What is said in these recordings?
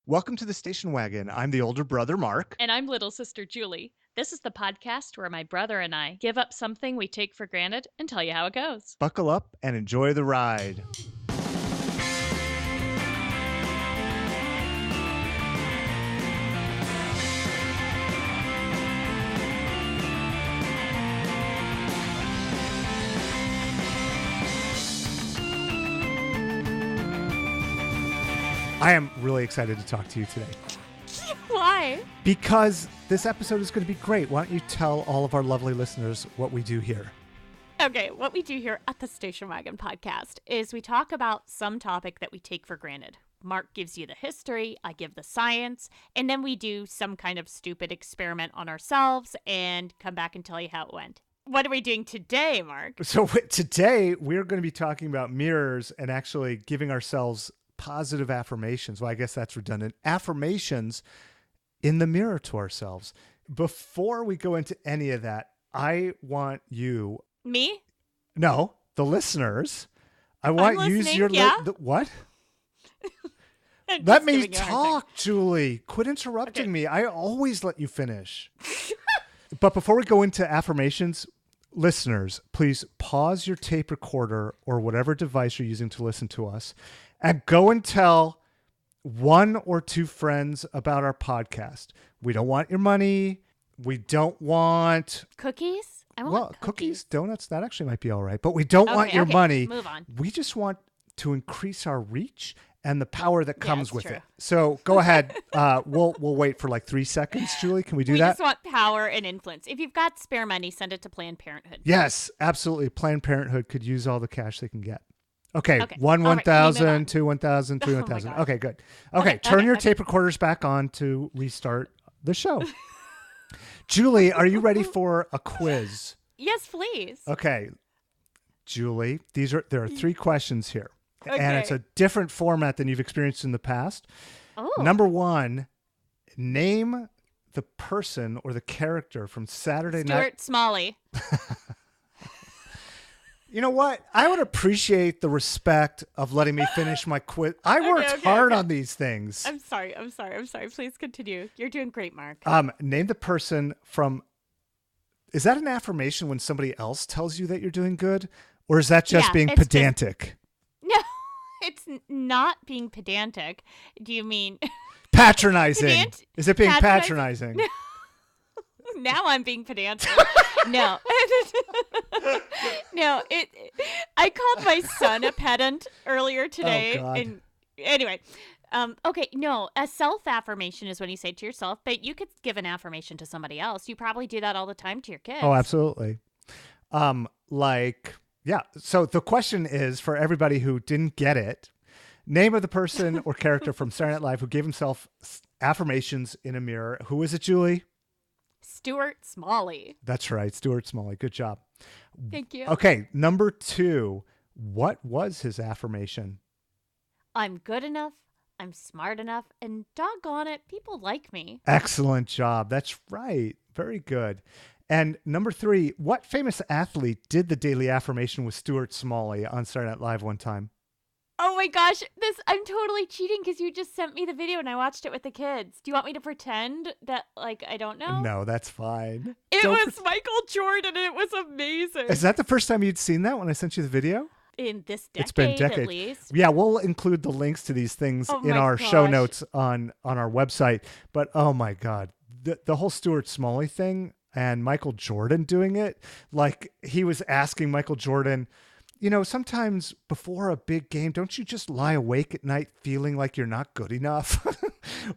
Welcome to the station wagon. I'm the older brother, Mark. And I'm little sister Julie. This is the podcast where my brother and I give up something we take for granted and tell you how it goes. Buckle up and enjoy the ride. I am really excited to talk to you today. Why? Because this episode is going to be great. Why don't you tell all of our lovely listeners what we do here? Okay, what we do here at the Station Wagon podcast is we talk about some topic that we take for granted. Mark gives you the history, I give the science, and then we do some kind of stupid experiment on ourselves and come back and tell you how it went. What are we doing today, Mark? So today we're going to be talking about mirrors and actually giving ourselves positive affirmations. Well, I guess that's redundant. Affirmations in the mirror to ourselves. Before we go into any of that, I want you... Me? No, the listeners. I want you use your... What? Let me talk, Julie. Quit interrupting me. I always let you finish. But before we go into affirmations, listeners, please pause your tape recorder or whatever device you're using to listen to us and go and tell one or two friends about our podcast. We don't want your money. We don't want... Cookies? I want Well, cookies, donuts, that actually might be all right. But we don't want your money. Move on. We just want to increase our reach and the power that comes with true. it. So go ahead. We'll wait for like 3 seconds, Julie. Can we do that? We just want power and influence. If you've got spare money, send it to Planned Parenthood. Yes, absolutely. Planned Parenthood could use all the cash they can get. Okay. Okay. 1, All right, 1,000, 2, 1,000, 3, Oh my 1,000. gosh. Okay, good. Okay, turn okay, your okay. tape recorders back on to restart the show. Julie, are you ready for a quiz? Yes, please. Okay. Julie, there are 3 questions here. Okay. And it's a different format than you've experienced in the past. Oh. Number 1, name the person or the character from Saturday Night. Stuart Smalley. You know what? I would appreciate the respect of letting me finish my quiz. I worked hard on these things. I'm sorry. Please continue. You're doing great, Mark. Name the person from... Is that an affirmation when somebody else tells you that you're doing good? Or is that just being pedantic? No, it's not being pedantic. Do you mean... Patronizing. Is it being patronizing? Now I'm being pedantic. No. No, I called my son a pedant earlier today. Oh, God. And anyway, okay, no, a self-affirmation is when you say it to yourself, but you could give an affirmation to somebody else. You probably do that all the time to your kids. Oh, absolutely. Yeah. So the question is for everybody who didn't get it, name of the person or character from Saturday Night Live who gave himself affirmations in a mirror. Who is it, Julie? Stuart Smalley. That's right. Stuart Smalley. Good job. Thank you. Okay. Number 2, what was his affirmation? I'm good enough. I'm smart enough. And doggone it, people like me. Excellent job. That's right. Very good. And number 3, what famous athlete did the daily affirmation with Stuart Smalley on Saturday Night Live one time? Oh my gosh, I'm totally cheating because you just sent me the video and I watched it with the kids. Do you want me to pretend that, like, I don't know? No, that's fine. It was Michael Jordan and it was amazing. Is that the first time you'd seen that when I sent you the video? In this decade, It's been decades. at least. Yeah, we'll include the links to these things Oh in my our show gosh. notes on our website. But oh my God, the whole Stuart Smalley thing and Michael Jordan doing it, like he was asking Michael Jordan, you know, sometimes before a big game, don't you just lie awake at night feeling like you're not good enough?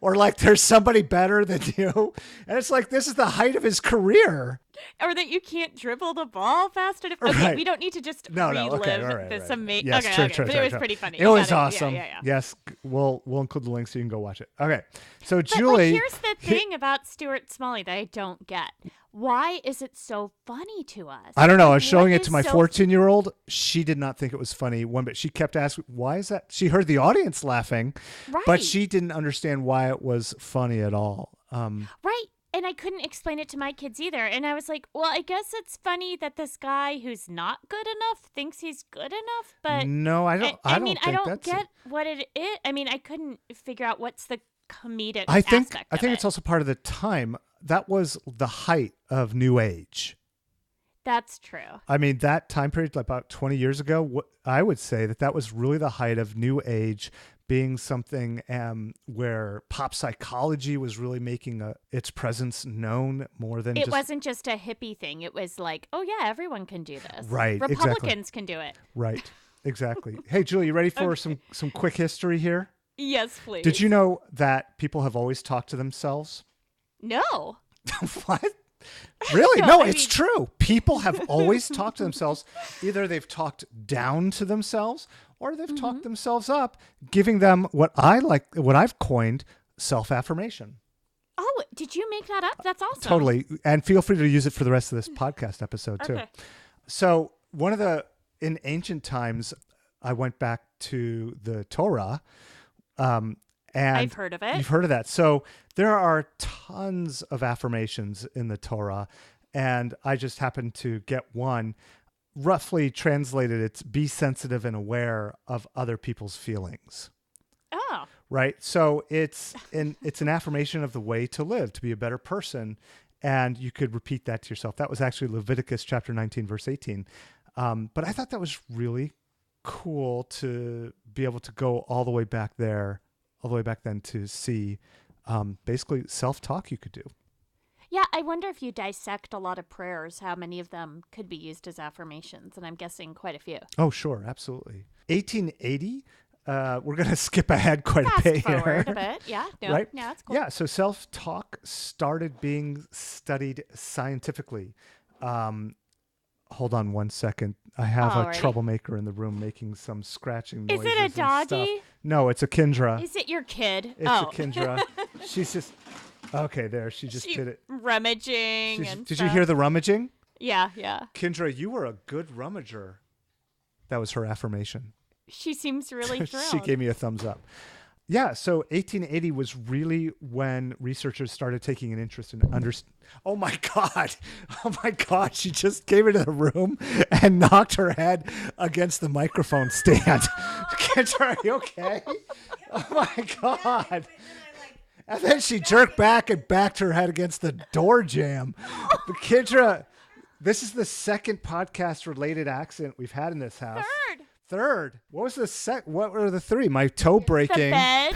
Or like there's somebody better than you? And it's like, this is the height of his career. Or that you can't dribble the ball fast enough. Okay, Right. we don't need to just No, relive okay, all right, this right. amazing. Yes, okay, true, but true, it was true. pretty funny. It You was got awesome. Yeah. Yes, we'll include the links so you can go watch it. Okay, so But Julie, like, here's the thing about Stuart Smalley that I don't get. Why is it so funny to us? I don't know. I was Like, showing what it to is my so 14-year-old. She did not think it was funny one bit. She kept asking, why is that? She heard the audience laughing, Right. but she didn't understand why it was funny at all. Right. And I couldn't explain it to my kids either. And I was like, well, I guess it's funny that this guy who's not good enough thinks he's good enough. But no, I don't. I mean, don't I think don't that's get what it is. I mean, I couldn't figure out what's the comedic I think aspect of it's also part of the time. That was the height of New Age. That's true. I mean, that time period, like about 20 years ago, I would say that was really the height of New Age being something where pop psychology was really making its presence known more than it wasn't just a hippie thing. It was like, oh yeah, everyone can do this. Right. Republicans can do it. Right. Exactly. Hey, Julie, you ready for some quick history here? Yes, please. Did you know that people have always talked to themselves? No. What? Really? No, I it's mean... true. People have always talked to themselves. Either they've talked down to themselves or they've talked themselves up, giving them what I've coined self-affirmation. Oh, did you make that up? That's awesome. Totally. And feel free to use it for the rest of this podcast episode too. Okay. So in ancient times, I went back to the Torah, and I've heard of it. You've heard of that. So there are tons of affirmations in the Torah, and I just happened to get one. Roughly translated, it's be sensitive and aware of other people's feelings. Oh. Right. So it's an affirmation of the way to live, to be a better person. And you could repeat that to yourself. That was actually Leviticus chapter 19, verse 18. But I thought that was really cool to be able to go all the way back then to see basically self-talk you could do. Yeah, I wonder if you dissect a lot of prayers, how many of them could be used as affirmations, and I'm guessing quite a few. Oh, sure, absolutely. 1880, we're going to skip ahead quite Fast a bit forward here. a bit, yeah. No, right? Yeah, that's cool. Yeah, so self-talk started being studied scientifically. Hold on one second. I have a troublemaker in the room making some scratching noises. Is it a doggy? No, it's a Kindra. Is it your kid? It's a Kindra. She's just... Okay, there. She just did it. Rummaging Did you hear the rummaging? Yeah. Kindra, you were a good rummager. That was her affirmation. She seems really thrilled. She gave me a thumbs up. Yeah, so 1880 was really when researchers started taking an interest in Oh my God, she just came into the room and knocked her head against the microphone stand. Kendra, are you okay? Oh my God. And then she jerked back and backed her head against the door jamb. But Kendra, this is the second podcast-related accident we've had in this house. Third. What was the What were the three? My toe breaking. The bed.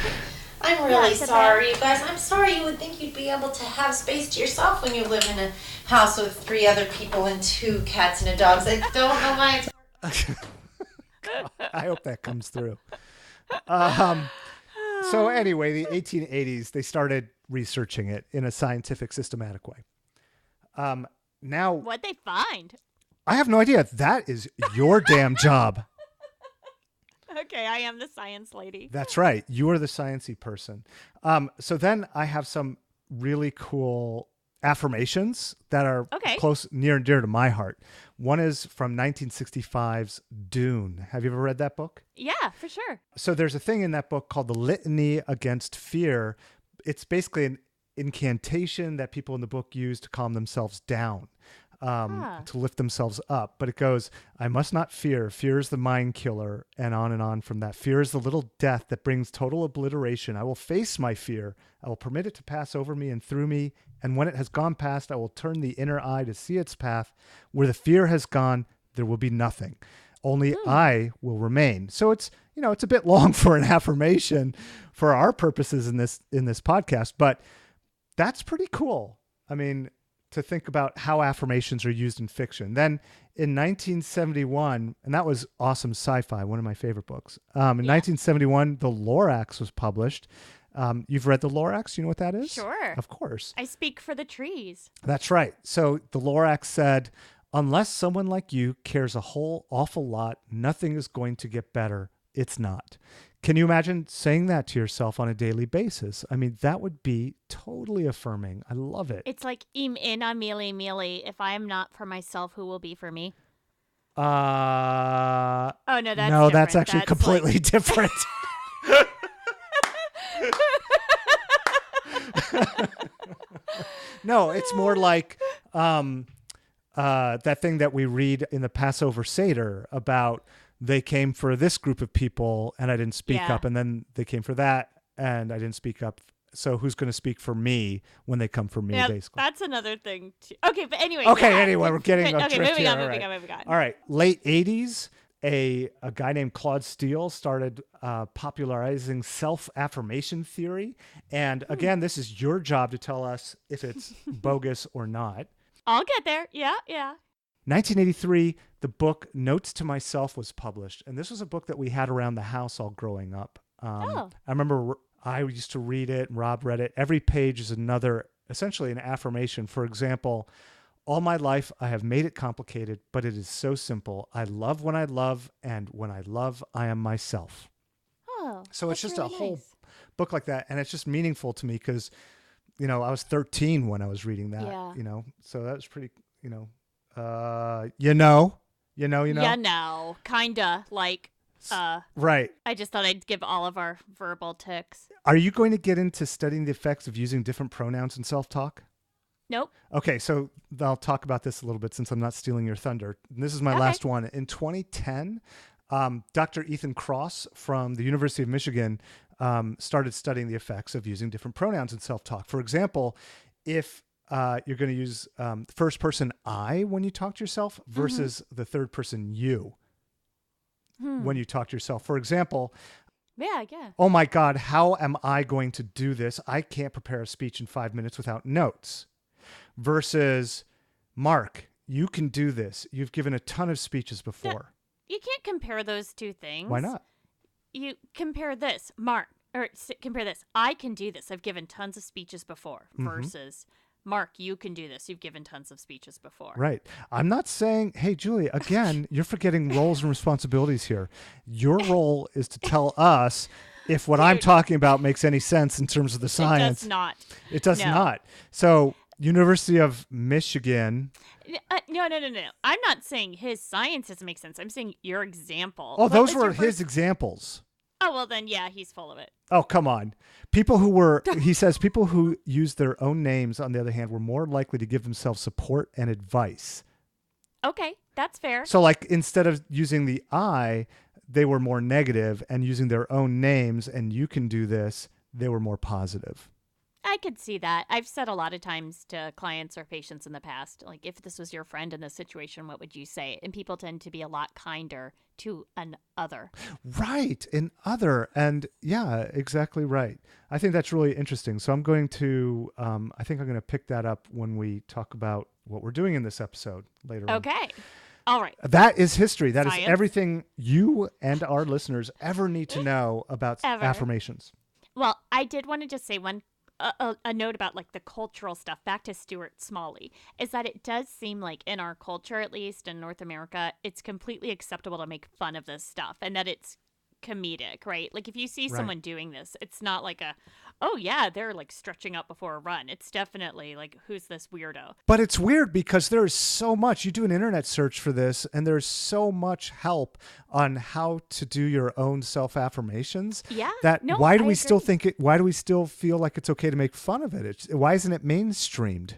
I'm really sorry, you guys. I'm sorry. You would think you'd be able to have space to yourself when you live in a house with 3 other people and 2 cats and a dog. I don't know why it's... I hope that comes through. So anyway, the 1880s, they started researching it in a scientific, systematic way. Now, what'd they find? I have no idea. That is your damn job. Okay, I am the science lady. That's right. You are the sciencey person. So then I have some really cool affirmations that are close, near and dear to my heart. One is from 1965's Dune. Have you ever read that book? Yeah, for sure. So there's a thing in that book called the Litany Against Fear. It's basically an incantation that people in the book use to calm themselves down, to lift themselves up. But it goes, I must not fear. Fear is the mind killer, and on from that. Fear is the little death that brings total obliteration. I will face my fear. I will permit it to pass over me and through me. And when it has gone past, I will turn the inner eye to see its path. Where the fear has gone, there will be nothing. Only I will remain. So it's a bit long for an affirmation for our purposes in this podcast, but that's pretty cool. I mean, to think about how affirmations are used in fiction. Then in 1971, and that was awesome sci-fi, one of my favorite books. In 1971, the Lorax was published. You've read the Lorax? You know what that is? Sure. Of course. I speak for the trees. That's right. So the Lorax said, unless someone like you cares a whole awful lot, nothing is going to get better. It's not. Can you imagine saying that to yourself on a daily basis? I mean, that would be totally affirming. I love it. It's like, im ina mili mili. If I am not for myself, who will be for me? Oh, no, that's no, different. that's actually completely different. No, it's more like that thing that we read in the Passover Seder about they came for this group of people and I didn't speak up, and then they came for that and I didn't speak up, So who's going to speak for me when they come for me, Yeah, basically? that's another thing too. Okay, but anyway. Okay, yeah. anyway, we're getting Okay, drift moving here. on, All moving right. on, moving on. All right, late 80s, a guy named Claude Steele started popularizing self-affirmation theory. And again, this is your job to tell us if it's bogus or not. I'll get there. Yeah. 1983, the book Notes to Myself was published. And this was a book that we had around the house all growing up. I remember I used to read it, and Rob read it. Every page is essentially an affirmation. For example, all my life I have made it complicated, but it is so simple. I love when I love, and when I love, I am myself. Oh, So it's just really a whole nice. book like that. And it's just meaningful to me because, I was 13 when I was reading that, Yeah. So that was pretty, you know. Kinda like. Right. I just thought I'd give all of our verbal tics. Are you going to get into studying the effects of using different pronouns in self-talk? Nope. Okay, so I'll talk about this a little bit since I'm not stealing your thunder. This is my last one. In 2010, Dr. Ethan Cross from the University of Michigan started studying the effects of using different pronouns in self-talk. For example, if you're going to use first person I when you talk to yourself versus the third person you when you talk to yourself. For example, Yeah. oh my God, how am I going to do this? I can't prepare a speech in 5 minutes without notes. Versus, Mark, you can do this. You've given a ton of speeches before. You can't compare those two things. Why not? You compare this, Mark, or compare this. I can do this. I've given tons of speeches before. Versus, Mark, you can do this. You've given tons of speeches before. Right. I'm not saying, hey, Julie, again, you're forgetting roles and responsibilities here. Your role is to tell us if what I'm talking about makes any sense in terms of the science. It does not. It does not. So, University of Michigan. No. I'm not saying his science doesn't make sense. I'm saying your example. Oh, those were his examples. Oh, well, then, yeah, he's full of it. Oh, come on. He says people who use their own names, on the other hand, were more likely to give themselves support and advice. Okay, that's fair. So, like, instead of using the I, they were more negative, and using their own names, and you can do this, they were more positive. I could see that. I've said a lot of times to clients or patients in the past, like, if this was your friend in this situation, what would you say? And people tend to be a lot kinder to an other. Right. An other. And yeah, exactly right. I think that's really interesting. So I'm going to, I think I'm going to pick that up when we talk about what we're doing in this episode later on. Okay. All right. That is history. That Science. is everything you and our listeners ever need to know about Ever. affirmations. Well, I did want to just say a note about like the cultural stuff back to Stuart Smalley is that it does seem like in our culture, at least in North America, it's completely acceptable to make fun of this stuff and that it's comedic, right? Like if you see someone doing this, it's not like oh yeah, they're like stretching up before a run. It's definitely like, who's this weirdo? But it's weird because there's so much. You do an internet search for this and there's so much help on how to do your own self-affirmations. Yeah. Why do we still feel like it's okay to make fun of it? Why isn't it mainstreamed?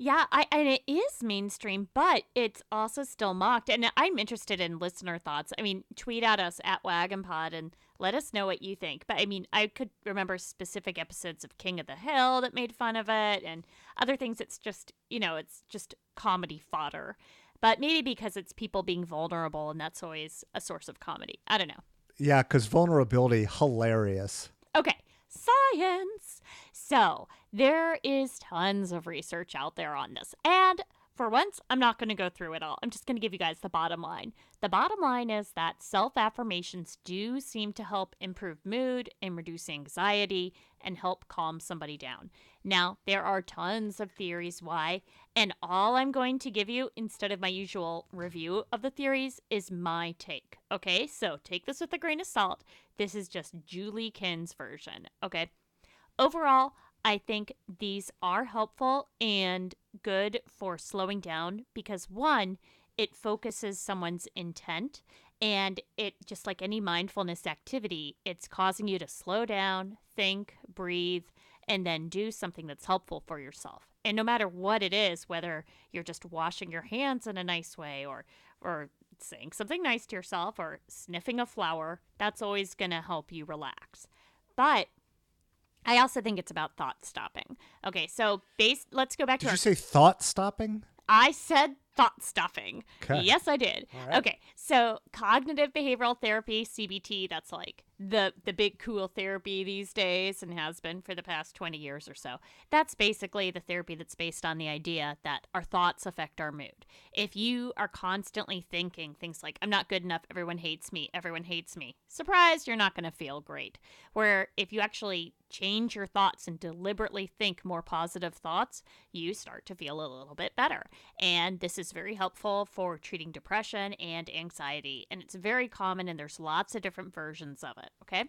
Yeah, and it is mainstream, but it's also still mocked. And I'm interested in listener thoughts. I mean, tweet at us at WagonPod and let us know what you think. But I mean, I could remember specific episodes of King of the Hill that made fun of it and other things. It's just, it's just comedy fodder. But maybe because it's people being vulnerable and that's always a source of comedy. I don't know. Yeah, because vulnerability, hilarious. Okay. Science. So there is tons of research out there on this. And for once, I'm not going to go through it all. I'm just going to give you guys the bottom line. The bottom line is that self-affirmations do seem to help improve mood and reduce anxiety and help calm somebody down. Now, there are tons of theories why, and all I'm going to give you instead of my usual review of the theories is my take. Okay, so take this with a grain of salt. This is just Julie Kinn's version. Okay, overall, I think these are helpful and good for slowing down because one, it focuses someone's intent and it just like any mindfulness activity, it's causing you to slow down, think, breathe, and then do something that's helpful for yourself. And no matter what it is, whether you're just washing your hands in a nice way or saying something nice to yourself or sniffing a flower, that's always going to help you relax. But I also think it's about thought stopping. Okay, so let's go back to Did you say thought stopping? I said thought stuffing. Okay. Yes, I did. All right. Okay, so cognitive behavioral therapy, CBT, that's like the big cool therapy these days and has been for the past 20 years or so. That's basically the therapy that's based on the idea that our thoughts affect our mood. If you are constantly thinking things like, I'm not good enough, everyone hates me, surprise, you're not going to feel great. Where if you actually change your thoughts and deliberately think more positive thoughts, you start to feel a little bit better. And this is very helpful for treating depression and anxiety. And it's very common, and there's lots of different versions of it, okay?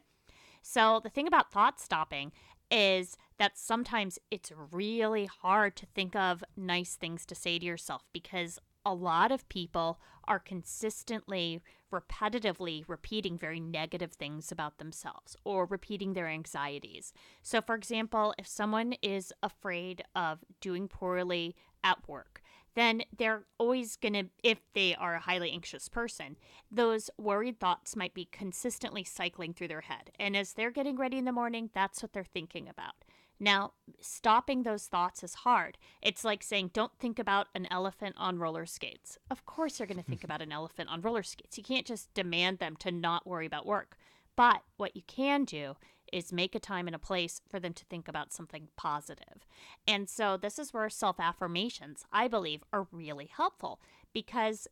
So the thing about thought stopping is that sometimes it's really hard to think of nice things to say to yourself because a lot of people are consistently, repetitively repeating very negative things about themselves or repeating their anxieties. So, for example, if someone is afraid of doing poorly at work, then they're always going to, if they are a highly anxious person, those worried thoughts might be consistently cycling through their head. And as they're getting ready in the morning, that's what they're thinking about. Now, stopping those thoughts is hard. It's like saying, don't think about an elephant on roller skates. Of course you're going to think about an elephant on roller skates. You can't just demand them to not worry about work. But what you can do is make a time and a place for them to think about something positive. And so this is where self-affirmations, I believe, are really helpful because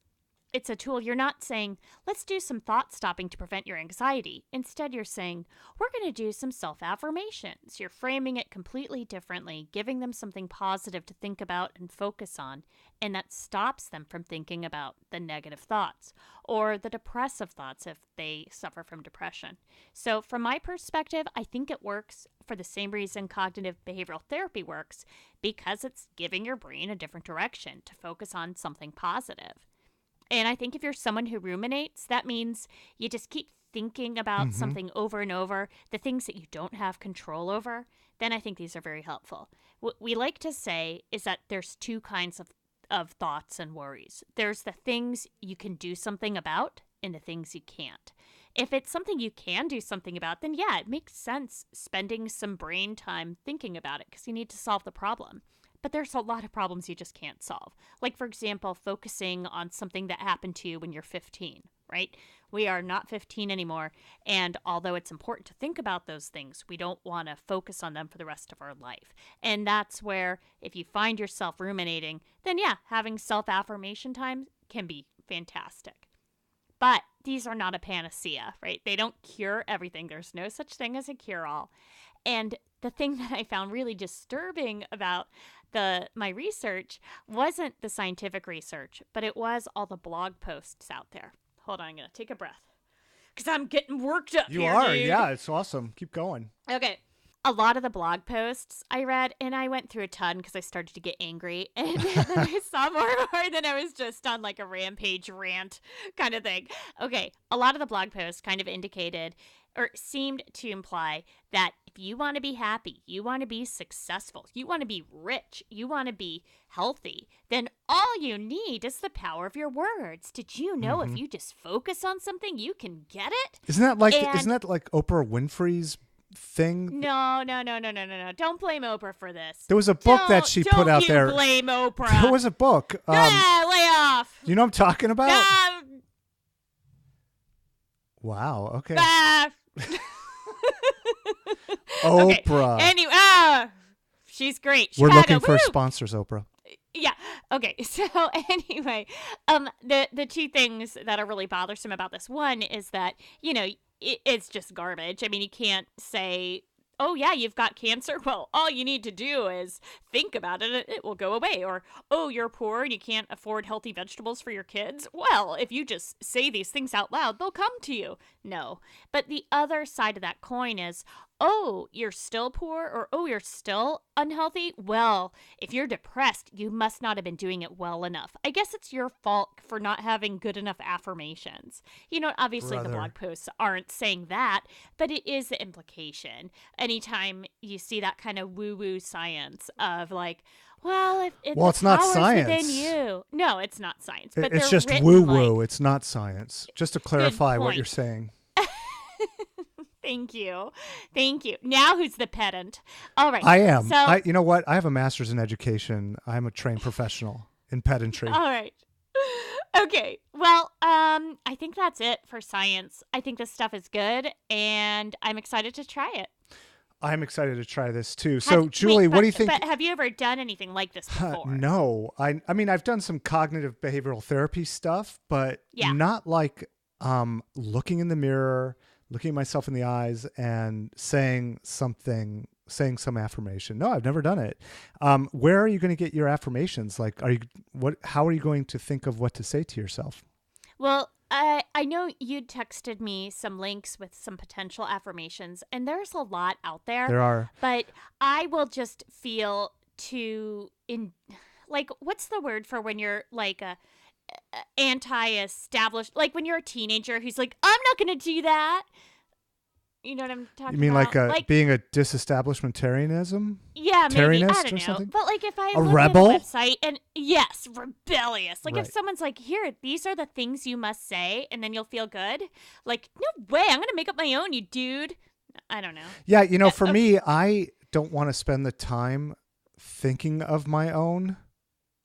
it's a tool. You're not saying, let's do some thought stopping to prevent your anxiety. Instead, you're saying, we're going to do some self-affirmations. You're framing it completely differently, giving them something positive to think about and focus on, and that stops them from thinking about the negative thoughts or the depressive thoughts if they suffer from depression. So from my perspective, I think it works for the same reason cognitive behavioral therapy works, because it's giving your brain a different direction to focus on something positive. And I think if you're someone who ruminates, that means you just keep thinking about something over and over, the things that you don't have control over, then I think these are very helpful. What we like to say is that there's two kinds of thoughts and worries. There's the things you can do something about and the things you can't. If it's something you can do something about, then yeah, it makes sense spending some brain time thinking about it because you need to solve the problem. But there's a lot of problems you just can't solve. Like, for example, focusing on something that happened to you when you're 15, right? We are not 15 anymore. And although it's important to think about those things, we don't want to focus on them for the rest of our life. And that's where if you find yourself ruminating, then yeah, having self-affirmation time can be fantastic. But these are not a panacea, right? They don't cure everything. There's no such thing as a cure-all. And the thing that I found really disturbing about my research wasn't the scientific research, but it was all the blog posts out there. Hold on, I'm going to take a breath because I'm getting worked up You here, are, dude. yeah, it's awesome. Keep going. Okay. A lot of the blog posts I read, and I went through a ton because I started to get angry, and then I saw more and more, then I was just on like a rampage rant kind of thing. Okay, a lot of the blog posts kind of indicated or seemed to imply that if you want to be happy, you want to be successful, you want to be rich, you want to be healthy, then all you need is the power of your words. Did you know if you just focus on something, you can get it? Isn't that like Oprah Winfrey's thing? No. Don't blame Oprah for this. There was a book that she put out there. Don't blame Oprah. There was a book. Lay off. You know what I'm talking about? Ah, Wow. Okay. ah. Oprah. Okay. Anyway, she's great. We're Chicago, looking for woo! sponsors, Oprah. Yeah. Okay. So anyway, the two things that are really bothersome about this one is that, you know, it's just garbage. I mean, you can't say, oh yeah, you've got cancer. Well, all you need to do is think about it and it will go away. Or, oh, you're poor and you can't afford healthy vegetables for your kids. Well, if you just say these things out loud, they'll come to you. No. But the other side of that coin is, oh, you're still poor, or oh, you're still unhealthy? Well, if you're depressed, you must not have been doing it well enough. I guess it's your fault for not having good enough affirmations. You know, obviously the blog posts aren't saying that, but it is the implication. Anytime you see that kind of woo-woo science of like, well, if it's not science. Within you. No, it's not science. But It's they're just woo-woo. like, it's not science. Just to clarify what you're saying. Thank you. Thank you. Now who's the pedant? All right. I am. So, You know what? I have a master's in education. I'm a trained professional in pedantry. all right. Okay. Well, I think that's it for science. I think this stuff is good, and I'm excited to try it. I'm excited to try this too. So, Julie, what do you think? But have you ever done anything like this before? No. I mean, I've done some cognitive behavioral therapy stuff, but not like looking in the mirror, looking myself in the eyes and saying some affirmation. No, I've never done it. Where are you going to get your affirmations? Like, how are you going to think of what to say to yourself? Well, I know you texted me some links with some potential affirmations, and there's a lot out there. There are. But I will just feel what's the word for when you're like a anti-established, like when you're a teenager who's like, I'm not going to do that. You know what I'm talking about? You mean like being a disestablishmentarianism? Yeah, maybe. I don't know. Something? But like if I a look rebel? at a website and yes, rebellious. Like Right. if someone's like, here, these are the things you must say and then you'll feel good. Like, no way, I'm going to make up my own, you dude. I don't know. Yeah, for me, I don't want to spend the time thinking of my own.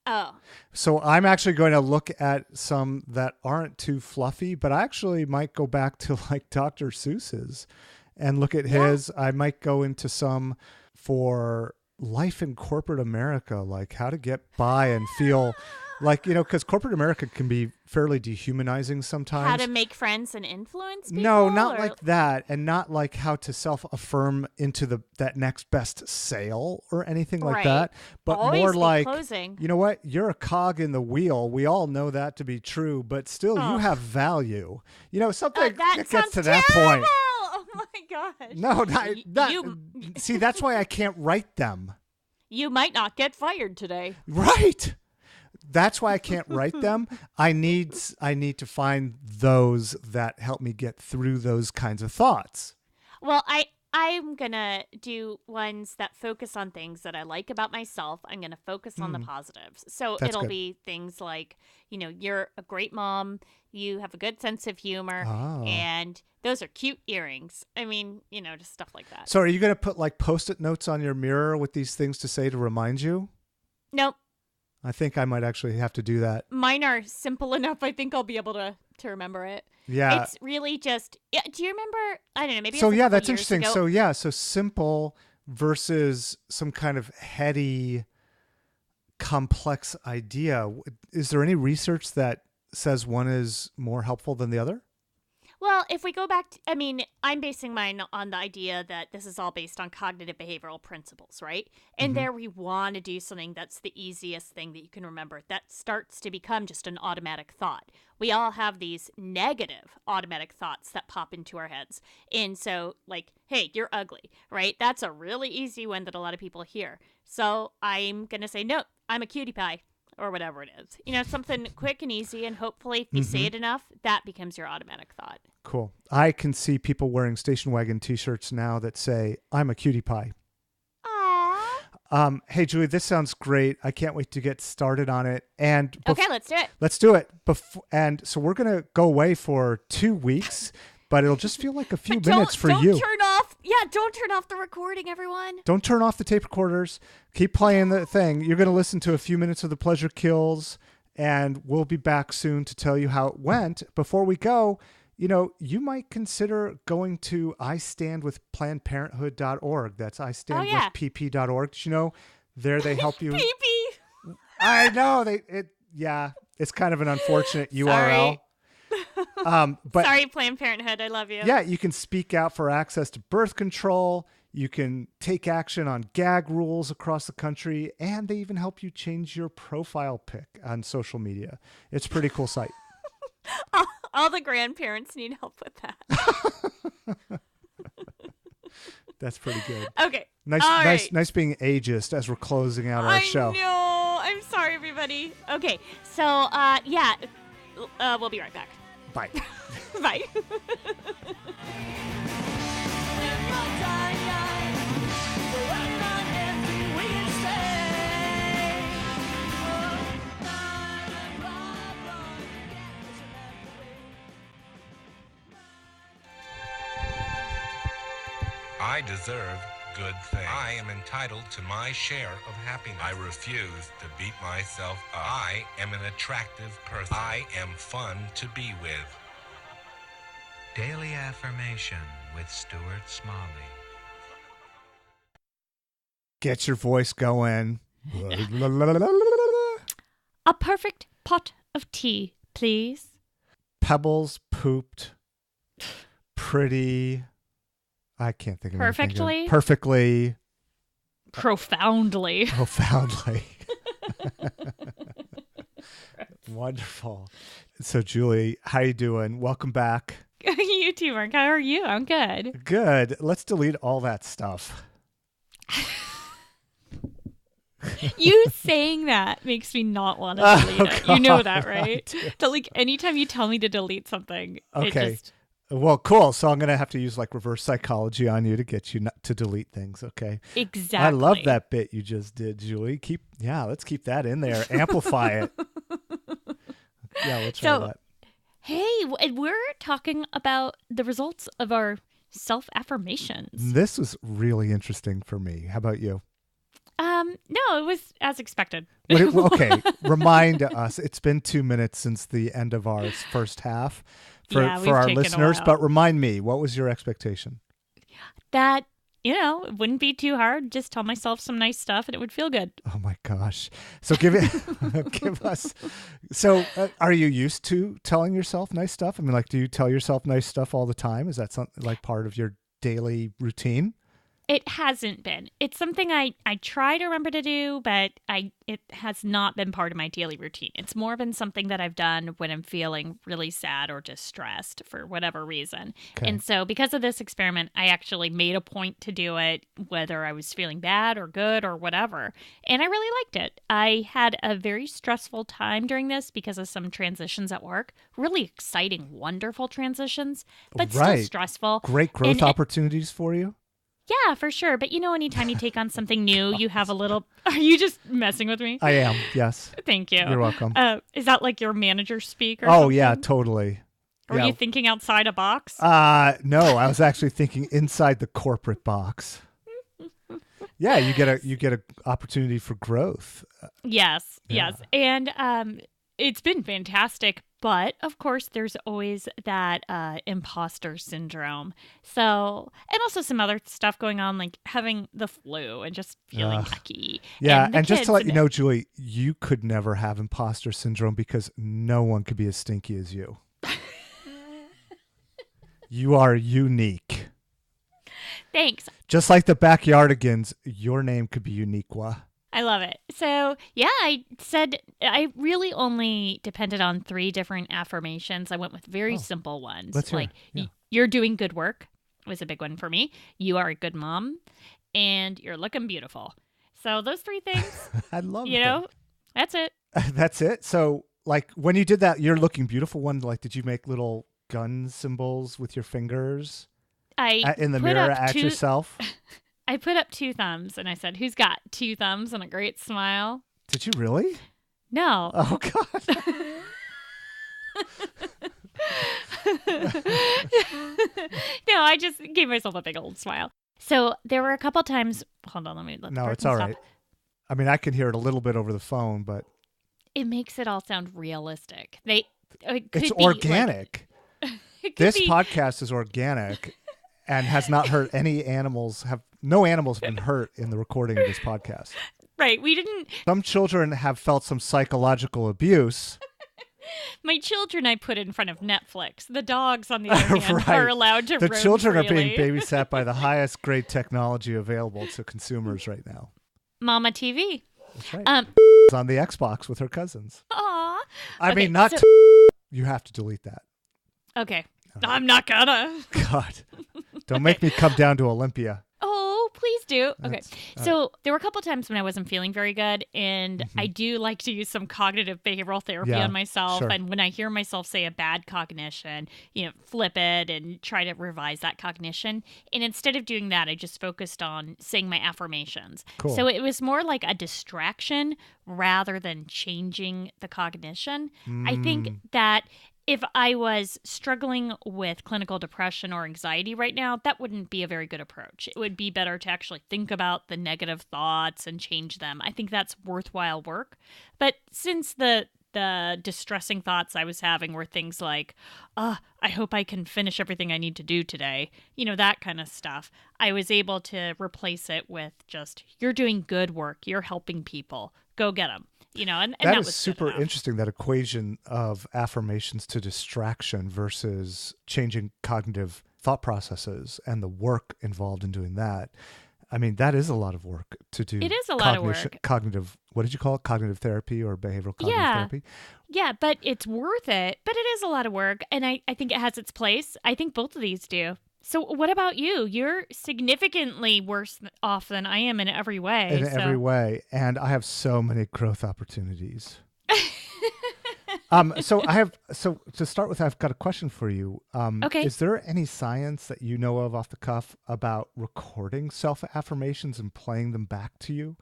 Oh. So I'm actually going to look at some that aren't too fluffy, but I actually might go back to like Dr. Seuss's and look at his. I might go into some for life in corporate America, like how to get by and feel like, because corporate America can be fairly dehumanizing sometimes. How to make friends and influence people? No, not like that. And not like how to self-affirm into that next best sale or anything like that. But always more like, closing. you know what? You're a cog in the wheel. We all know that to be true, but still you have value. Something that gets to that point. Oh my gosh. No, see, that's why I can't write them. You might not get fired today. Right. That's why I can't write them. I need to find those that help me get through those kinds of thoughts. Well, I'm going to do ones that focus on things that I like about myself. I'm going to focus on the positives. So it'll be things like, you're a great mom. You have a good sense of humor. Oh. And those are cute earrings. I mean, just stuff like that. So are you going to put like Post-it notes on your mirror with these things to say to remind you? Nope. I think I might actually have to do that. Mine are simple enough. I think I'll be able to remember it. Yeah. It's really just, do you remember? I don't know. Maybe. So it was that's interesting. Ago. So simple versus some kind of heady, complex idea. Is there any research that says one is more helpful than the other? Well, if we go back, I'm basing mine on the idea that this is all based on cognitive behavioral principles, right? And there we want to do something that's the easiest thing that you can remember. That starts to become just an automatic thought. We all have these negative automatic thoughts that pop into our heads. And so, like, hey, you're ugly, right? That's a really easy one that a lot of people hear. So I'm going to say, no, I'm a cutie pie. Or whatever it is. Something quick and easy, and hopefully if you say it enough, that becomes your automatic thought. Cool. I can see people wearing station wagon t-shirts now that say, I'm a cutie pie. Aww. Hey, Julie, this sounds great. I can't wait to get started on it. And okay, let's do it. Let's do it. And so we're going to go away for 2 weeks, but it'll just feel like a few minutes for you. Don't turn off the recording, everyone. Don't turn off the tape recorders. Keep playing the thing. You're going to listen to a few minutes of The Pleasure Kills, and we'll be back soon to tell you how it went. Before we go, you might consider going to istandwithplannedparenthood.org. That's istandwithpp.org. Did you know there they help you? PP. I know. It's kind of an unfortunate URL. But sorry, Planned Parenthood. I love you. Yeah, you can speak out for access to birth control. You can take action on gag rules across the country, and they even help you change your profile pic on social media. It's a pretty cool site. All the grandparents need help with that. That's pretty good. Okay. Nice being ageist as we're closing out our show. I know. I'm sorry, everybody. Okay. So, we'll be right back. Bye. Bye. I deserve good things. I am entitled to my share of happiness. I refuse to beat myself up. I am an attractive person. I am fun to be with. Daily Affirmation with Stuart Smalley. Get your voice going. A perfect pot of tea, please. Pebbles pooped. Pretty. I can't think of anything Perfectly? good. Perfectly. Profoundly. Profoundly. Wonderful. So, Julie, how you doing? Welcome back. You too, Mark. How are you? I'm good. Good. Let's delete all that stuff. You saying that makes me not want to delete it. You know that, right? Like anytime you tell me to delete something, Okay. it just... Well, cool. So I'm going to have to use like reverse psychology on you to get you not to delete things. Okay. Exactly. I love that bit you just did, Julie. Let's keep that in there. Amplify it. Yeah, let's try that. Hey, we're talking about the results of our self-affirmations. This was really interesting for me. How about you? No, it was as expected. Okay, remind us. It's been 2 minutes since the end of our first half for Yeah, we've our taken a listeners, while. but remind me, what was your expectation? That, it wouldn't be too hard. Just tell myself some nice stuff and it would feel good. Oh my gosh. So give us. So are you used to telling yourself nice stuff? I mean, like, do you tell yourself nice stuff all the time? Is that something like part of your daily routine? It hasn't been. It's something I try to remember to do, but it has not been part of my daily routine. It's more been something that I've done when I'm feeling really sad or distressed for whatever reason. Okay. And so because of this experiment, I actually made a point to do it, whether I was feeling bad or good or whatever. And I really liked it. I had a very stressful time during this because of some transitions at work. Really exciting, wonderful transitions, but still stressful. Great growth opportunities for you? Yeah, for sure. But anytime you take on something new, you have a little... Are you just messing with me? I am, yes. Thank you. You're welcome. Is that like your manager speak or Oh, something? yeah, totally. Were you thinking outside a box? No, I was actually thinking inside the corporate box. Yeah, you get a opportunity for growth. Yes. And it's been fantastic. But, of course, there's always that imposter syndrome. So, and also some other stuff going on, like having the flu and just feeling yucky. Yeah, and just to let you know, Julie, you could never have imposter syndrome because no one could be as stinky as you. You are unique. Thanks. Just like the Backyardigans, your name could be Uniqua. I love it. So, yeah, I said I really only depended on 3 different affirmations. I went with very simple ones. Let's hear it. You're doing good work was a big one for me. You are a good mom, and you're looking beautiful. So those 3 things, I love it. That's it. That's it. So, like, when you did that, you're looking beautiful one, like, did you make little gun symbols with your fingers in the mirror at yourself? I put up 2 thumbs and I said, who's got 2 thumbs and a great smile? Did you really? No. Oh, God. No, I just gave myself a big old smile. So there were a couple times. Hold on, let No, it's all right. I mean, I can hear it a little bit over the phone, but it makes it all sound realistic. It's organic. This podcast is organic and has not hurt any animals. No animals have been hurt in the recording of this podcast. Right. We didn't. Some children have felt some psychological abuse. My children I put in front of Netflix. The dogs, on the other hand, Right. are allowed to roam The children freely. are being babysat by the highest grade technology available to consumers right now. Mama TV. That's right. It's on the Xbox with her cousins. Aw. I mean, not you have to delete that. Okay. I'm not gonna. God. Don't make me come down to Olympia. Oh, please do. Okay. That's- So there were a couple times when I wasn't feeling very good, and I do like to use some cognitive behavioral therapy Yeah, on myself. sure. And when I hear myself say a bad cognition, flip it and try to revise that cognition. And instead of doing that, I just focused on saying my affirmations. Cool. So it was more like a distraction rather than changing the cognition. I think that if I was struggling with clinical depression or anxiety right now, that wouldn't be a very good approach. It would be better to actually think about the negative thoughts and change them. I think that's worthwhile work. But since the distressing thoughts I was having were things like, I hope I can finish everything I need to do today, that kind of stuff, I was able to replace it with just, you're doing good work, you're helping people, go get them. And that is was super interesting, that equation of affirmations to distraction versus changing cognitive thought processes and the work involved in doing that. I mean, that is a lot of work to do. It is a lot of work. Cognitive, what did you call it? Cognitive therapy or behavioral cognitive therapy? Yeah, but it's worth it. But it is a lot of work, and I think it has its place. I think both of these do. So what about you? You're significantly worse off than I am in every way. Every way. And I have so many growth opportunities. So to start with, I've got a question for you. Okay. Is there any science that you know of off the cuff about recording self-affirmations and playing them back to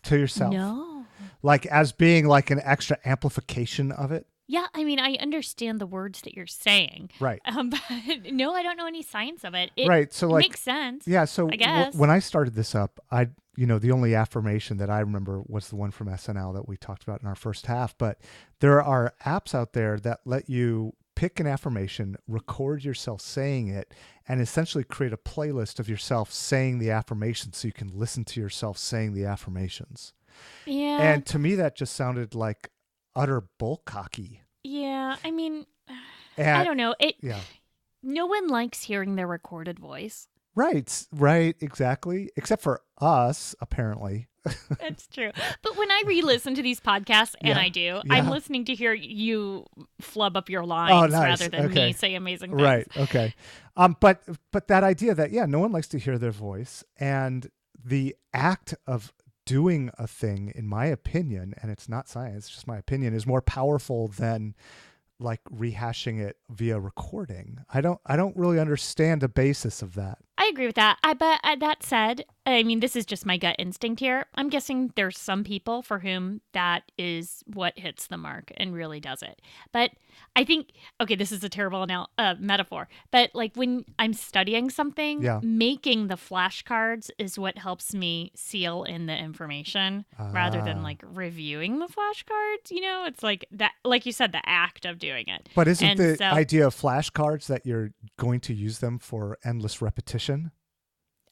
yourself? No. Like as being like an extra amplification of it? Yeah, I mean, I understand the words that you're saying. Right. But no, I don't know any science of it. Right. So it makes sense. Yeah. So I guess. When I started this up, the only affirmation that I remember was the one from SNL that we talked about in our first half. But there are apps out there that let you pick an affirmation, record yourself saying it, and essentially create a playlist of yourself saying the affirmation so you can listen to yourself saying the affirmations. Yeah. And to me, that just sounded like utter bullcocky. Yeah. I mean, And, I don't know. Yeah. No one likes hearing their recorded voice. Right, exactly. Except for us, apparently. That's true. But when I re-listen to these podcasts, and I do, I'm listening to hear you flub up your lines rather than me say amazing things. Right, okay. But that idea that, no one likes to hear their voice, and the act of doing a thing, in my opinion, and it's not science, it's just my opinion, is more powerful than like rehashing it via recording. I don't really understand the basis of that. I agree with that. But that said, I mean, this is just my gut instinct here. I'm guessing there's some people for whom that is what hits the mark and really does it. But I think, okay, this is a terrible metaphor, but like when I'm studying something, making the flashcards is what helps me seal in the information rather than like reviewing the flashcards. It's like that, like you said, the act of doing it. But isn't the idea of flashcards that you're going to use them for endless repetition?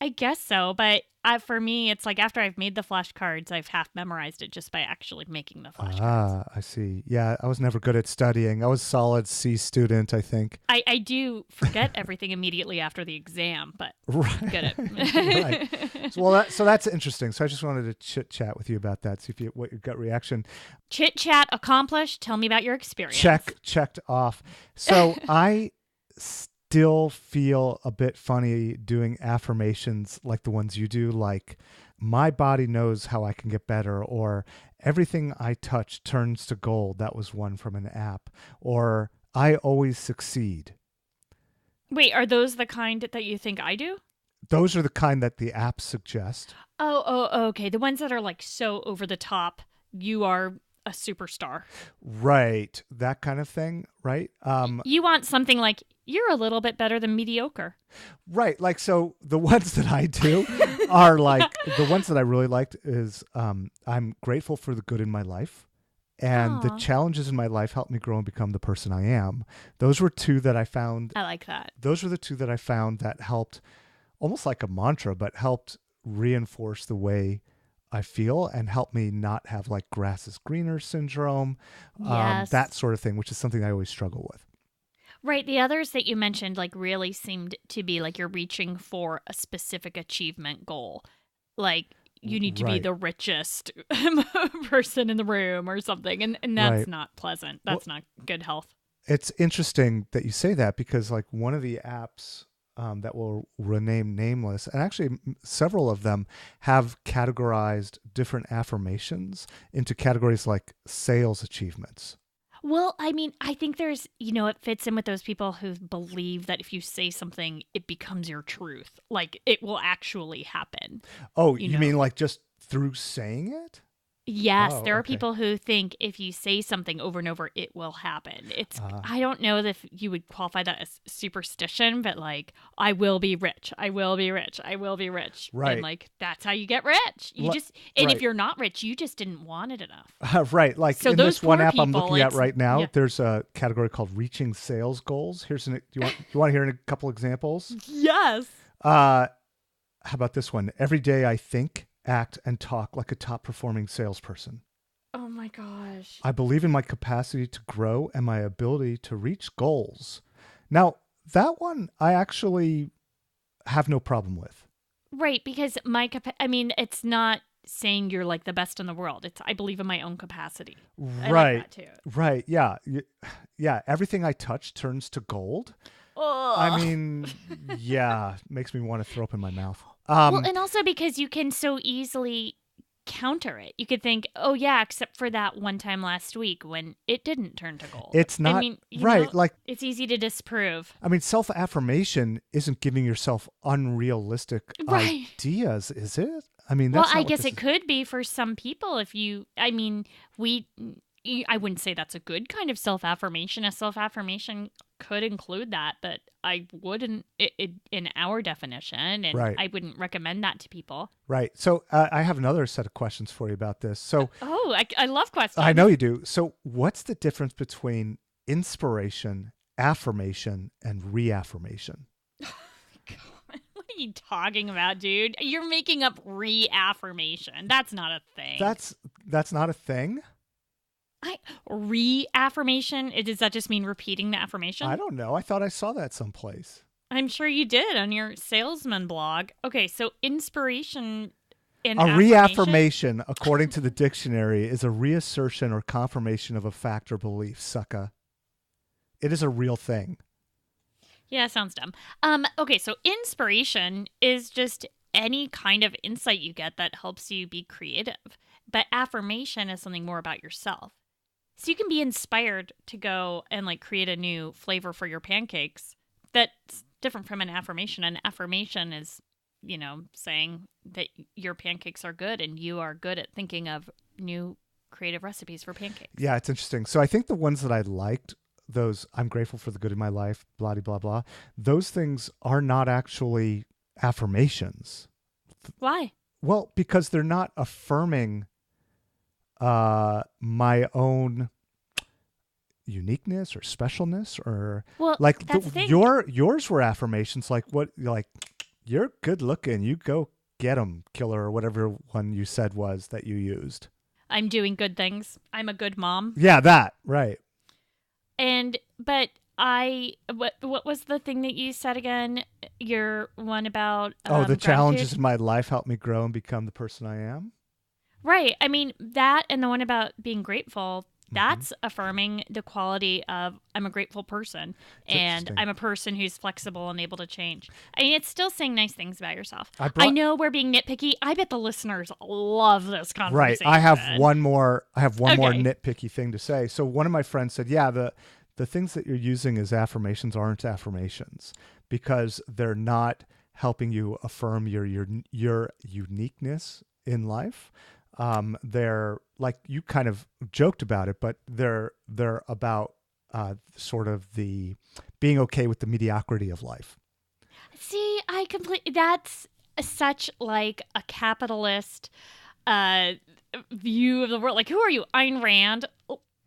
I guess so, but for me, it's like after I've made the flashcards, I've half memorized it just by actually making the flashcards. I see. Yeah, I was never good at studying. I was a solid C student, I think. I do forget everything immediately after the exam, but I'm good at Right. So that's interesting. So I just wanted to chit-chat with you about that, see what your gut reaction. Chit-chat accomplished. Tell me about your experience. Checked off. So I still feel a bit funny doing affirmations like the ones you do, like my body knows how I can get better, or everything I touch turns to gold. That was one from an app. Or I always succeed. Wait, are those the kind that you think I do? Those are the kind that the apps suggest. Oh, okay. The ones that are like so over the top, you are a superstar. Right. That kind of thing, right? You want something like, you're a little bit better than mediocre. Right. Like, so the ones that I do are like, the ones that I really liked is I'm grateful for the good in my life. And the challenges in my life helped me grow and become the person I am. Those were two that I found. I like that. Those were the two that I found that helped, almost like a mantra, but helped reinforce the way I feel and help me not have like grass is greener syndrome, that sort of thing, which is something I always struggle with. Right. The others that you mentioned like really seemed to be like you're reaching for a specific achievement goal. Like you need to be the richest person in the room or something. And that's not pleasant. That's not good health. It's interesting that you say that because like one of the apps that will remain nameless, and actually several of them have categorized different affirmations into categories like sales achievements. Well, I mean, I think there's, it fits in with those people who believe that if you say something, it becomes your truth. Like it will actually happen. Oh, you mean like just through saying it? Yes, Oh, there are okay. people who think if you say something over and over, it will happen. I don't know if you would qualify that as superstition, but like, I will be rich. I will be rich. I will be rich. Right. And like, that's how you get rich. And right. if you're not rich, you just didn't want it enough. Right. Like So in those this one poor app I'm people, looking at right now, yeah. there's a category called reaching sales goals. You want to hear a couple examples? Yes. How about this one? Every day I think, act, and talk like a top performing salesperson. Oh my gosh. I believe in my capacity to grow and my ability to reach goals. Now, that one I actually have no problem with. Right, because it's not saying you're like the best in the world. It's I believe in my own capacity. I Right. like that too. Right. Yeah. Yeah. Everything I touch turns to gold. Ugh. I mean, yeah, makes me want to throw up in my mouth. Well, and also because you can so easily counter it. You could think, oh yeah, except for that one time last week when it didn't turn to gold. It's not right. Like, it's easy to disprove. I mean, self-affirmation isn't giving yourself unrealistic ideas, is it? I mean, that's I guess it could be for some people if you. I mean, I wouldn't say that's a good kind of self-affirmation. A self-affirmation could include that, but I wouldn't in our definition, and right. I wouldn't recommend that to people. Right. So I have another set of questions for you about this. So I love questions. I know you do. So what's the difference between inspiration, affirmation, and reaffirmation? What are you talking about, dude? You're making up reaffirmation. That's not a thing. That's not a thing? Reaffirmation? Does that just mean repeating the affirmation? I don't know. I thought I saw that someplace. I'm sure you did on your salesman blog. Okay, so inspiration and a reaffirmation, according to the dictionary, is a reassertion or confirmation of a fact or belief, sucka. It is a real thing. Yeah, sounds dumb. Okay, so inspiration is just any kind of insight you get that helps you be creative. But affirmation is something more about yourself. So you can be inspired to go and like create a new flavor for your pancakes that's different from an affirmation. An affirmation is, saying that your pancakes are good and you are good at thinking of new creative recipes for pancakes. Yeah, it's interesting. So I think the ones that I liked, those I'm grateful for the good in my life, blah, blah, blah, those things are not actually affirmations. Why? Well, because they're not affirming my own uniqueness or specialness or like yours were affirmations like you're good looking, you go get 'em, killer, or whatever one you said was that you used. I'm doing good things. I'm a good mom. Yeah, that, right. But what was the thing that you said again? Your one about the gratitude? Challenges in my life help me grow and become the person I am. Right. I mean, that and the one about being grateful, that's affirming the quality of I'm a grateful person and I'm a person who's flexible and able to change. I mean, it's still saying nice things about yourself. I know we're being nitpicky. I bet the listeners love this conversation. Right. I have one more nitpicky thing to say. So one of my friends said, yeah, the things that you're using as affirmations aren't affirmations because they're not helping you affirm your uniqueness in life. They're like, you kind of joked about it, but they're about sort of the being okay with the mediocrity of life. See, that's such like a capitalist view of the world. Like, who are you, Ayn Rand?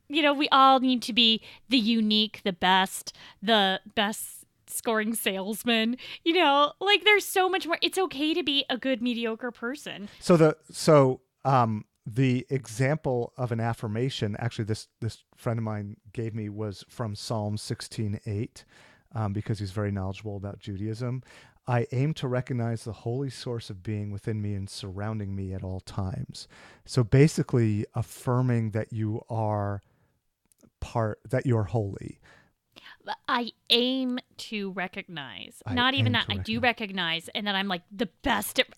We all need to be the unique, the best scoring salesman. Like there's so much more. It's okay to be a good mediocre person. The example of an affirmation, actually, this friend of mine gave me was from Psalm 16:8, because he's very knowledgeable about Judaism. I aim to recognize the holy source of being within me and surrounding me at all times. So basically, affirming that you are holy. I aim to recognize, not even that. I do recognize, and then I'm like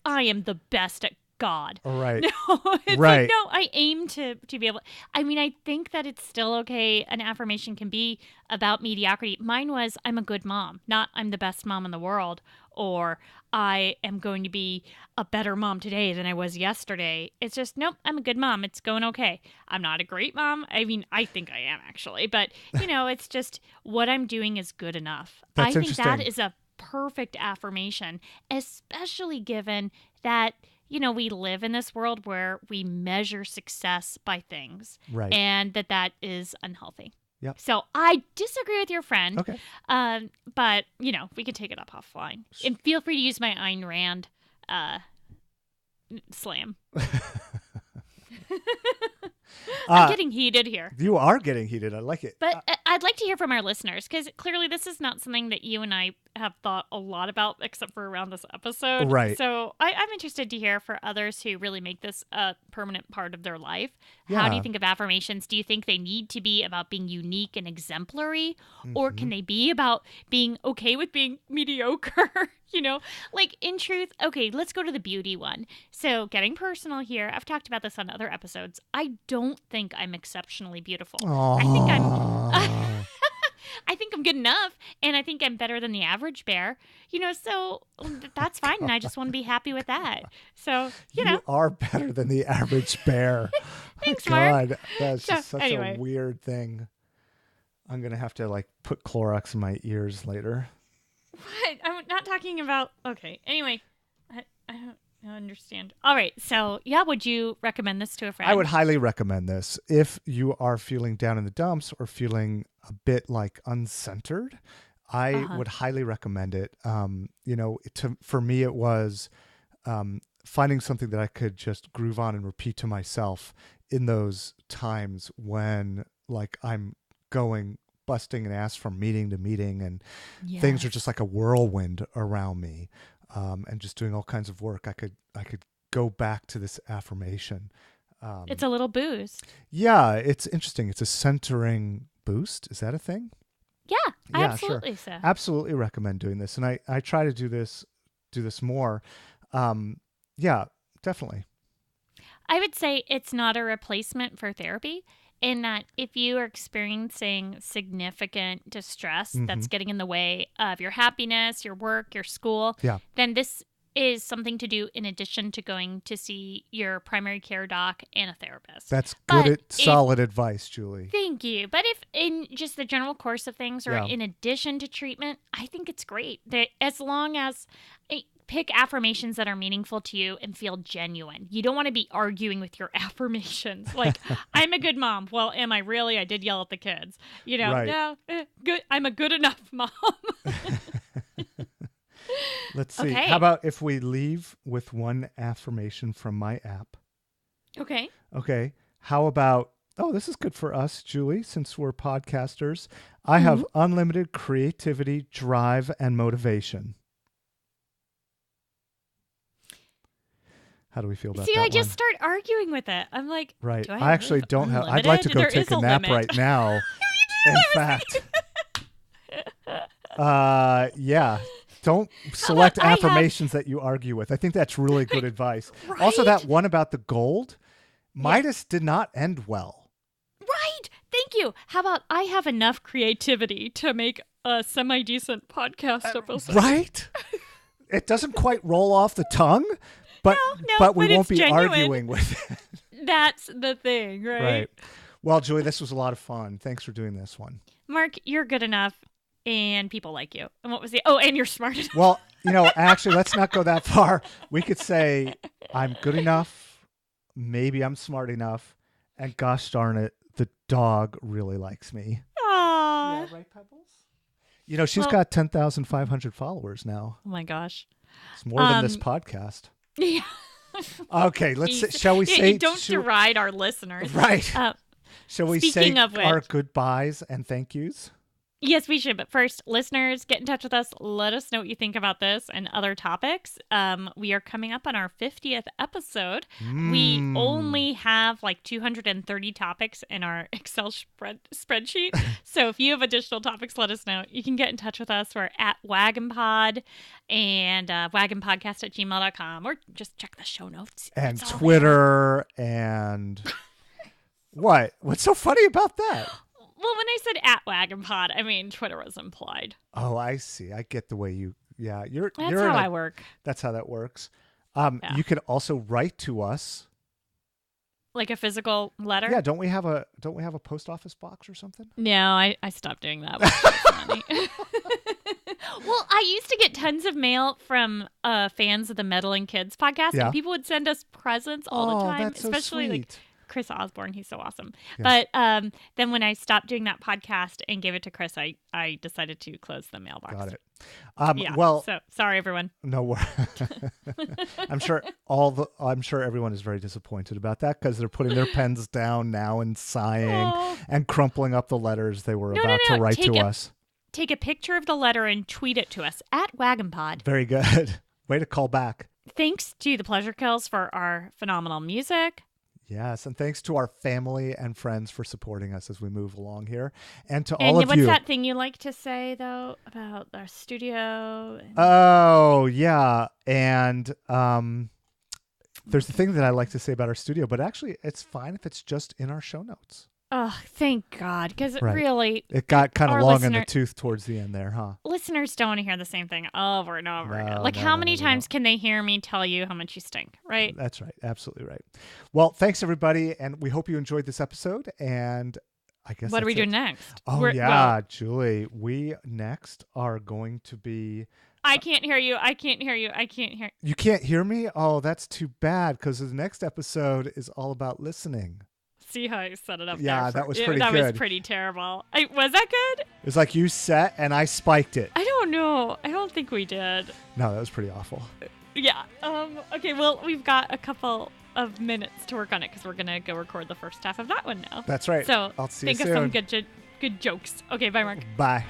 I am the best at God. Right. No, it's right. Like, no, I aim to be able. I mean, I think that it's still okay. An affirmation can be about mediocrity. Mine was, I'm a good mom, not I'm the best mom in the world, or I am going to be a better mom today than I was yesterday. It's just, nope, I'm a good mom. It's going okay. I'm not a great mom. I mean, I think I am actually, but it's just what I'm doing is good enough. That's I think that interesting. is a perfect affirmation, especially given that we live in this world where we measure success by things, Right. and that is unhealthy. Yep. So I disagree with your friend. Okay. But we can take it up offline. And feel free to use my Ayn Rand slam. I'm getting heated here. You are getting heated. I like it. But I'd like to hear from our listeners, because clearly this is not something that you and I have thought a lot about, except for around this episode. Right. So I'm interested to hear for others who really make this a permanent part of their life. How do you think of affirmations? Do you think they need to be about being unique and exemplary? Or can they be about being okay with being mediocre? Like in truth, okay, let's go to the beauty one. So getting personal here, I've talked about this on other episodes. I don't think I'm exceptionally beautiful. I think I'm good enough, and I think I'm better than the average bear. So that's fine, and I just want to be happy with that. So, You are better than the average bear. Thanks, God, Mark. that's just So, such anyway. a weird thing. I'm going to have to put Clorox in my ears later. What? I'm not talking about... Okay, anyway, I don't understand. All right, so, would you recommend this to a friend? I would highly recommend this. If you are feeling down in the dumps or feeling a bit uncentered, I would highly recommend it. For me, it was finding something that I could just groove on and repeat to myself in those times when I'm busting an ass from meeting to meeting, and things are just like a whirlwind around me. And just doing all kinds of work, I could go back to this affirmation. It's a little boost. Yeah, it's interesting. It's a centering boost. Is that a thing? Yeah, Sure. absolutely so. Absolutely recommend doing this, and I try to do this more. Yeah, definitely. I would say it's not a replacement for therapy, in that if you are experiencing significant distress that's getting in the way of your happiness, your work, your school, then this is something to do in addition to going to see your primary care doc and a therapist. That's good, solid advice, Julie. Thank you. But if in just the general course of things, or in addition to treatment, I think it's great. That as long as pick affirmations that are meaningful to you and feel genuine. You don't want to be arguing with your affirmations. Like, I'm a good mom. Well, am I really? I did yell at the kids. Right. No, good. I'm a good enough mom. Let's see. Okay. How about if we leave with one affirmation from my app? Okay. Okay. How about, this is good for us, Julie, since we're podcasters. I have unlimited creativity, drive, and motivation. How do we feel about that? See, I just start arguing with it. I'm like, right. Do I actually don't have. I'd like to go take a nap right now. In fact. Yeah. Don't select affirmations that you argue with. I think that's really good advice. Right? Also, that one about the gold, Midas did not end well. Right. Thank you. How about I have enough creativity to make a semi-decent podcast episode? Right? It doesn't quite roll off the tongue, but we won't be arguing with it. That's the thing, right? Right. Well, Julie, this was a lot of fun. Thanks for doing this one. Mark, you're good enough, and people like you. And what was the... Oh, and you're smart enough. Well, actually, let's not go that far. We could say I'm good enough, maybe I'm smart enough, and gosh darn it, the dog really likes me. Aww. Yeah, right, Pebbles? She's got 10,500 followers now. Oh, my gosh. It's more than this podcast. Yeah. Okay, shall we say... Don't deride our listeners. Right. Shall we say of which, our goodbyes and thank yous? Yes, we should. But first, listeners, get in touch with us. Let us know what you think about this and other topics. We are coming up on our 50th episode. We only have 230 topics in our Excel spreadsheet. So if you have additional topics, let us know. You can get in touch with us. We're at WagonPod and wagonpodcast@gmail.com, or just check the show notes. And Twitter and... What? What's so funny about that? Well, when I said at WagonPod, I mean Twitter was implied. Oh, I see. I get the way you Yeah, That's how I work. That's how that works. Yeah. You can also write to us. Like a physical letter? Yeah, don't we have a post office box or something? No, I stopped doing that. Well, I used to get tons of mail from fans of the Meddling Kids podcast, Yeah. and people would send us presents all the time, that's so especially like sweet. Chris Osborne. He's so awesome. Yeah. But then when I stopped doing that podcast and gave it to Chris, I decided to close the mailbox. Got it. Yeah. Well, So sorry, everyone. no worries. I'm sure everyone is very disappointed about that because they're putting their pens down now and sighing and crumpling up the letters they were about to write to us. Take a picture of the letter and tweet it to us at WagonPod. Very good. Way to call back. Thanks to the Pleasure Kills for our phenomenal music. Yes, and thanks to our family and friends for supporting us as we move along here. And to all of you. And what's that thing you like to say, though, about our studio? Oh, yeah. And there's the thing that I like to say about our studio, but actually it's fine if it's just in our show notes. Oh, thank God, because Right. really... It got kind of our long in the tooth towards the end there, huh? Listeners don't want to hear the same thing over and over No, again. Like, no, how no, many they times don't. can they hear me tell you how much you stink, right? That's right. Absolutely right. Well, thanks, everybody. And we hope you enjoyed this episode. And I guess What are we that's doing it. next? Oh, yeah, Julie. We next are going to be... I can't hear you. I can't hear you. You can't hear me? Oh, that's too bad because the next episode is all about listening. See how I set it up Yeah, there? that was pretty That good. was pretty terrible. Was that good? It's like you set and I spiked it. I don't know. I don't think we did. No, that was pretty awful. Yeah. Okay, well, we've got a couple of minutes to work on it because we're going to go record the first half of that one now. That's right. So I'll see you think of some soon. good jokes. Okay, bye, Mark. Bye.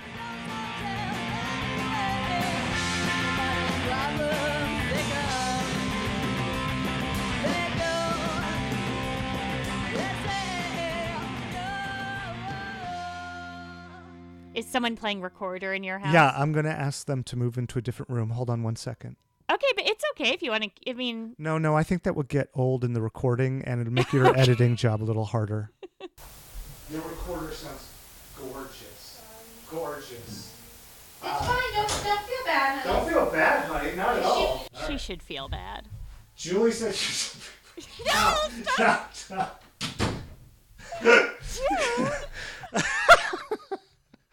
Is someone playing recorder in your house? Yeah, I'm going to ask them to move into a different room. Hold on one second. Okay, but it's okay if you want to. I mean, No, I think that would get old in the recording and it'll make your editing job a little harder. Your recorder sounds gorgeous. Gorgeous. It's fine. Don't feel bad. Don't feel bad, honey. Not at all. she should feel bad. Julie said she's... No, Stop.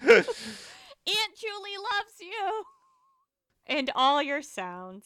Aunt Julie loves you. And all your sounds.